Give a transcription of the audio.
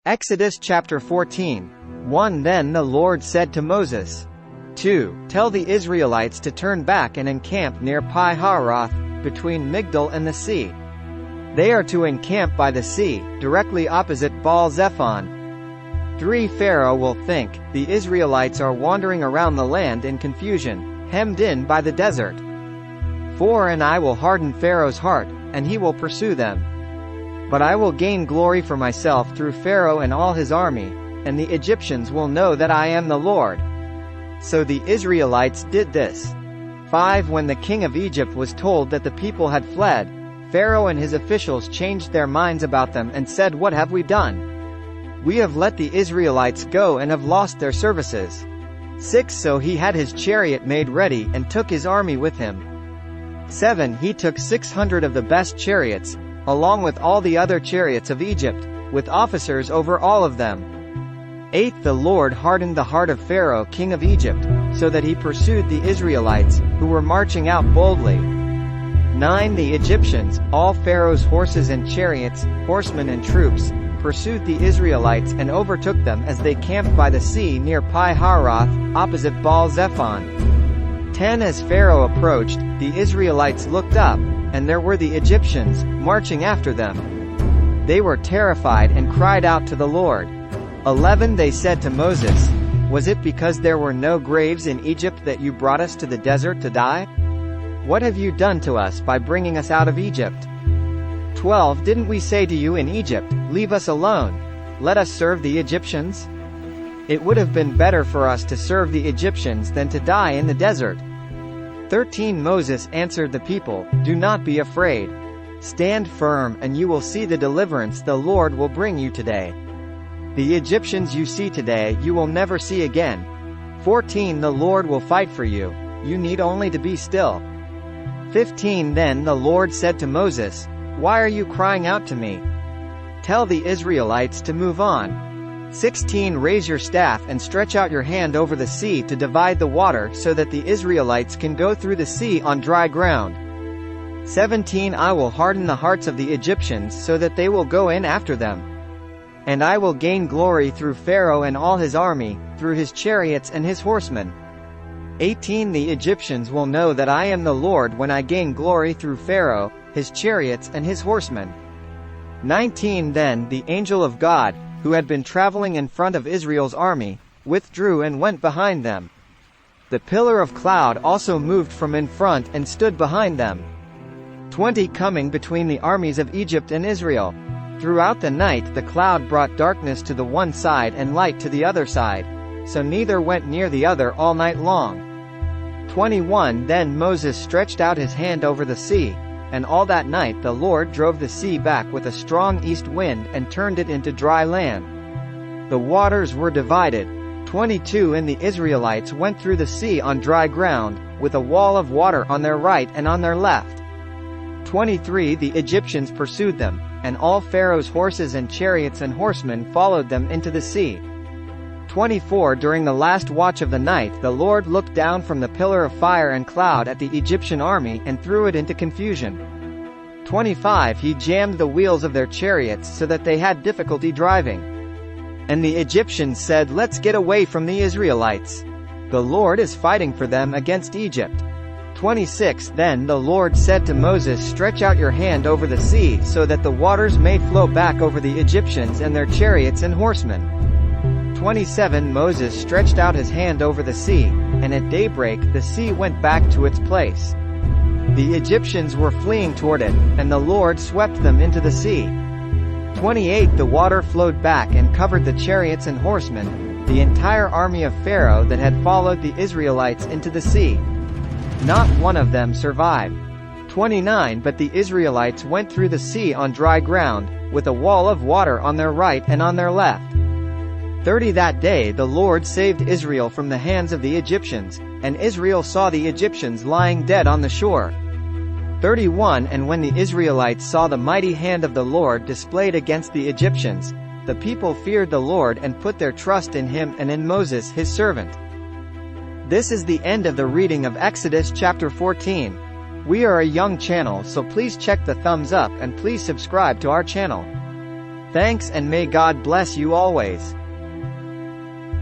Exodus chapter 14. 1 Then the Lord said to Moses. 2. Tell the Israelites to turn back and encamp near Pi-hahiroth, between Migdol and the sea. They are to encamp by the sea, directly opposite Baal-zephon. 3 Pharaoh will think, the Israelites are wandering around the land in confusion, hemmed in by the desert. 4 And I will harden Pharaoh's heart, and he will pursue them. But I will gain glory for myself through Pharaoh and all his army, and the Egyptians will know that I am the Lord. So the Israelites did this. 5 When the king of Egypt was told that the people had fled, Pharaoh and his officials changed their minds about them and said, What have we done? We have let the Israelites go and have lost their services. 6 So he had his chariot made ready and took his army with him. 7 He took 600 of the best chariots, along with all the other chariots of Egypt, with officers over all of them. 8 The Lord hardened the heart of Pharaoh king of Egypt, so that he pursued the Israelites, who were marching out boldly. 9 The Egyptians, all Pharaoh's horses and chariots, horsemen and troops, pursued the Israelites and overtook them as they camped by the sea near Pi-hahiroth, opposite Baal-zephon. 10 As Pharaoh approached, the Israelites looked up, and there were the Egyptians, marching after them. They were terrified and cried out to the Lord. 11 They said to Moses, Was it because there were no graves in Egypt that you brought us to the desert to die? What have you done to us by bringing us out of Egypt? 12 Didn't we say to you in Egypt, Leave us alone, let us serve the Egyptians? It would have been better for us to serve the Egyptians than to die in the desert. 13 Moses answered the people, Do not be afraid. Stand firm and you will see the deliverance the Lord will bring you today. The Egyptians you see today you will never see again. 14 The Lord will fight for you, you need only to be still. 15 Then the Lord said to Moses, Why are you crying out to me? Tell the Israelites to move on. 16 Raise your staff and stretch out your hand over the sea to divide the water so that the Israelites can go through the sea on dry ground. 17 I will harden the hearts of the Egyptians so that they will go in after them. And I will gain glory through Pharaoh and all his army, through his chariots and his horsemen. 18 The Egyptians will know that I am the Lord when I gain glory through Pharaoh, his chariots and his horsemen. 19 Then the angel of God, who had been traveling in front of Israel's army, withdrew and went behind them. The pillar of cloud also moved from in front and stood behind them. 20 Coming between the armies of Egypt and Israel. Throughout the night the cloud brought darkness to the one side and light to the other side, so neither went near the other all night long. 21 Then Moses stretched out his hand over the sea, and all that night the Lord drove the sea back with a strong east wind and turned it into dry land. The waters were divided. 22 And the Israelites went through the sea on dry ground, with a wall of water on their right and on their left. 23 The Egyptians pursued them, and all Pharaoh's horses and chariots and horsemen followed them into the sea. 24 During the last watch of the night the Lord looked down from the pillar of fire and cloud at the Egyptian army and threw it into confusion. 25 He jammed the wheels of their chariots so that they had difficulty driving. And the Egyptians said, Let's get away from the Israelites. The Lord is fighting for them against Egypt. 26 Then the Lord said to Moses, Stretch out your hand over the sea so that the waters may flow back over the Egyptians and their chariots and horsemen. 27 Moses stretched out his hand over the sea, and at daybreak the sea went back to its place. The Egyptians were fleeing toward it, and the Lord swept them into the sea. 28 The water flowed back and covered the chariots and horsemen, the entire army of Pharaoh that had followed the Israelites into the sea. Not one of them survived. 29 But the Israelites went through the sea on dry ground, with a wall of water on their right and on their left. 30 That day the Lord saved Israel from the hands of the Egyptians, and Israel saw the Egyptians lying dead on the shore. 31 And when the Israelites saw the mighty hand of the Lord displayed against the Egyptians, the people feared the Lord and put their trust in him and in Moses his servant. This is the end of the reading of Exodus chapter 14. We are a young channel, so please check the thumbs up and please subscribe to our channel. Thanks and may God bless you always.